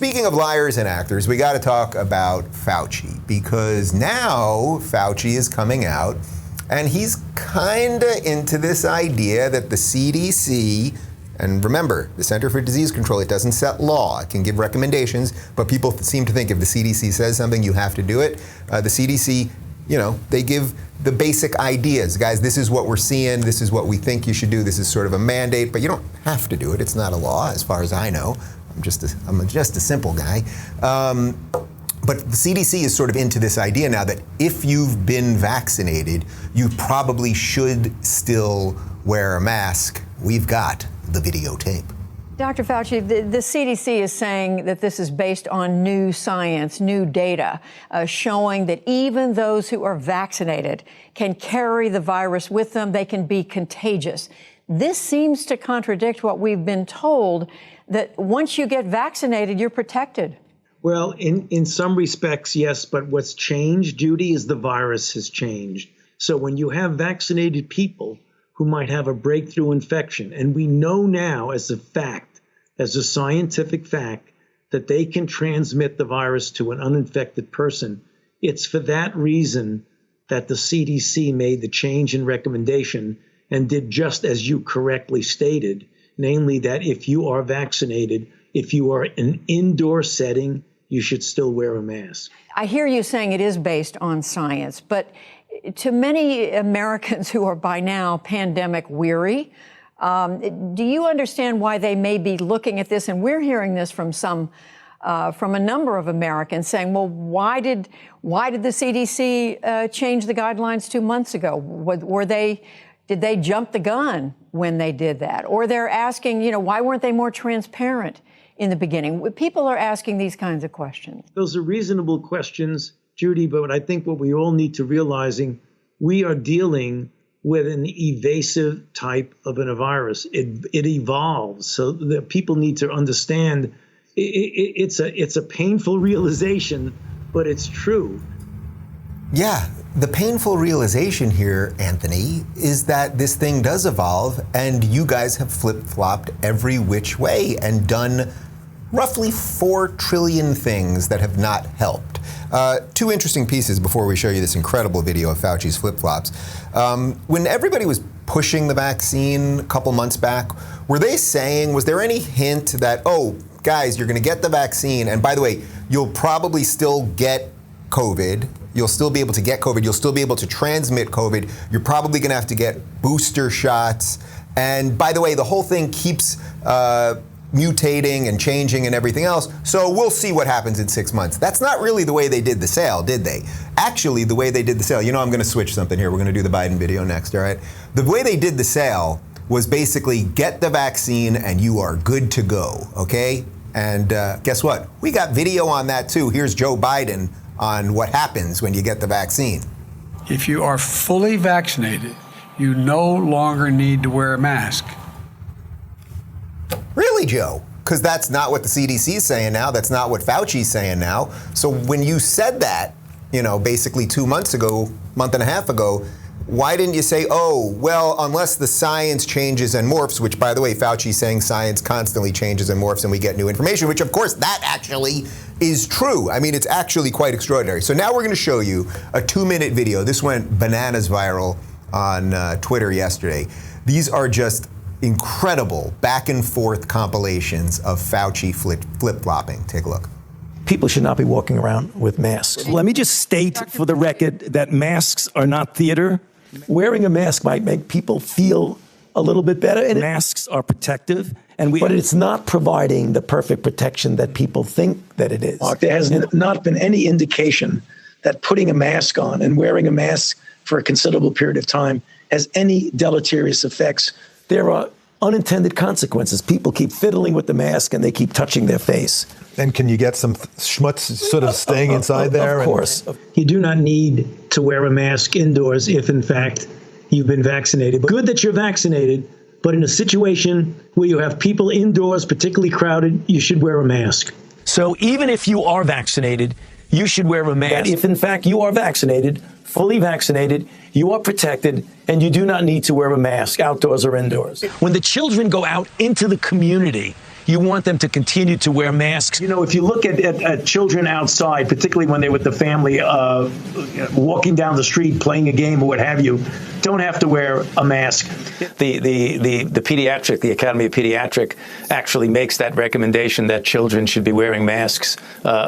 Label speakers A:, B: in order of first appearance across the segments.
A: speaking of liars and actors, we got to talk about Fauci, because now Fauci is coming out and he's kind of into this idea that the CDC, and remember, the Center for Disease Control, it doesn't set law. It can give recommendations, but people seem to think if the CDC says something, you have to do it. The CDC, you know, they give the basic ideas. Guys, this is what we're seeing. This is what we think you should do. This is sort of a mandate, but you don't have to do it. It's not a law, as far as I know. I'm just a simple guy. But the CDC is sort of into this idea now that if you've been vaccinated, you probably should still wear a mask. We've got the videotape.
B: Dr. Fauci, the CDC is saying that this is based on new science, new data, showing that even those who are vaccinated can carry the virus with them. They can be contagious. This seems to contradict what we've been told, that once you get vaccinated, you're protected.
C: Well, in some respects, yes, but what's changed, Judy, is the virus has changed. So when you have vaccinated people who might have a breakthrough infection, and we know now as a fact, as a scientific fact, that they can transmit the virus to an uninfected person, it's for that reason that the CDC made the change in recommendation and did just as you correctly stated, namely that if you are vaccinated, if you are in an indoor setting, you should still wear a mask.
B: I hear you saying it is based on science, but to many Americans who are by now pandemic weary, do you understand why they may be looking at this? And we're hearing this from a number of Americans saying, well, why did the CDC change the guidelines 2 months ago? Did they jump the gun when they did that? Or they're asking, you know, why weren't they more transparent in the beginning? People are asking these kinds of questions.
C: Those are reasonable questions, Judy, but I think what we all need to realizing, we are dealing with an evasive type of a virus. It evolves, so that people need to understand it's a painful realization, but it's true.
A: Yeah, the painful realization here, Anthony, is that this thing does evolve, and you guys have flip-flopped every which way and done roughly 4 trillion things that have not helped. 2 interesting pieces before we show you this incredible video of Fauci's flip-flops. When everybody was pushing the vaccine a couple months back, was there any hint that, oh, guys, you're going to get the vaccine, and by the way, you'll probably still get COVID. You'll still be able to get COVID. You'll still be able to transmit COVID. You're probably going to have to get booster shots. And by the way, the whole thing keeps mutating and changing and everything else. So we'll see what happens in 6 months. That's not really the way they did the sale, did they? Actually, the way they did the sale, you know, I'm going to switch something here. We're going to do the Biden video next, all right? The way they did the sale was basically get the vaccine and you are good to go, okay? And guess what? We got video on that too. Here's Joe Biden on what happens when you get the vaccine.
D: If you are fully vaccinated, you no longer need to wear a mask.
A: Really, Joe? Because that's not what the CDC is saying now. That's not what Fauci's saying now. So when you said that, you know, basically 2 months ago, month and a half ago, why didn't you say, oh, well, unless the science changes and morphs, which, by the way, Fauci's saying science constantly changes and morphs and we get new information, which, of course, that actually is true. I mean, it's actually quite extraordinary. So now we're going to show you a 2-minute video. This went bananas viral on Twitter yesterday. These are just incredible back and forth compilations of Fauci flip-flopping. Take a look.
E: People should not be walking around with masks. Let me just state for the record that masks are not theater. Wearing a mask might make people feel a little bit better. And masks are protective, but it's not providing the perfect protection that people think that it is.
F: There has not been any indication that putting a mask on and wearing a mask for a considerable period of time has any deleterious effects.
E: There are unintended consequences. People keep fiddling with the mask and they keep touching their face.
G: And can you get some schmutz sort of staying inside there?
E: Of course.
C: You do not need to wear a mask indoors if, in fact, you've been vaccinated. But good that you're vaccinated, but in a situation where you have people indoors, particularly crowded, you should wear a mask.
E: So even if you are vaccinated, you should wear a mask. If, in fact, you are vaccinated, fully vaccinated, you are protected, and you do not need to wear a mask outdoors or indoors. When the children go out into the community,
F: You want them to continue to wear masks.
C: You know, if you look at children outside, particularly when they're with the family, walking down the street, playing a game or what have you, don't have to wear a mask.
E: The Academy of Pediatric actually makes that recommendation that children should be wearing masks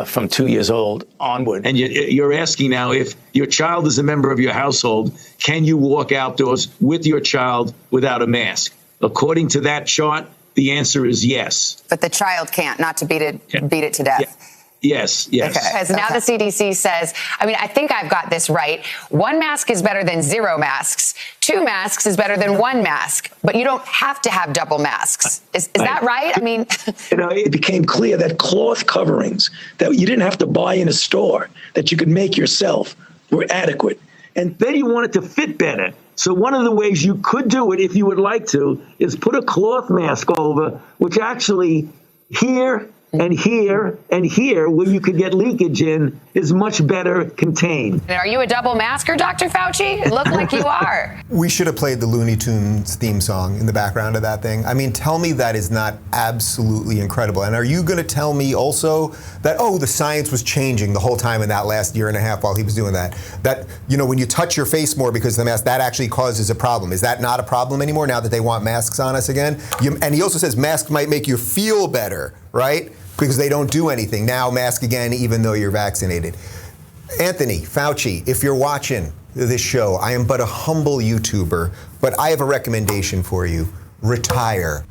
E: from 2 years old onward.
F: And you're asking now, if your child is a member of your household, can you walk outdoors with your child without a mask? According to that chart, the answer is yes.
H: But the child can't, not to beat it to death.
F: Yeah. Yes.
H: Okay. Because now the CDC says, I think I've got this right. 1 mask is better than 0 masks. 2 masks is better than 1 mask. But you don't have to have double masks. Is that right?
F: It became clear that cloth coverings that you didn't have to buy in a store, that you could make yourself, were adequate.
C: And then you want it to fit better. So one of the ways you could do it, if you would like to, is put a cloth mask over, which actually here and here and here, where you could get leakage in, is much better contained.
H: And are you a double masker, Dr. Fauci? It looked like you are.
A: We should have played the Looney Tunes theme song in the background of that thing. Tell me that is not absolutely incredible. And are you going to tell me also that, the science was changing the whole time in that last year and a half while he was doing that? That, when you touch your face more because of the mask, that actually causes a problem. Is that not a problem anymore now that they want masks on us again? And he also says masks might make you feel better, right? Because they don't do anything. Now mask again, even though you're vaccinated. Anthony Fauci, if you're watching this show, I am but a humble YouTuber, but I have a recommendation for you. Retire.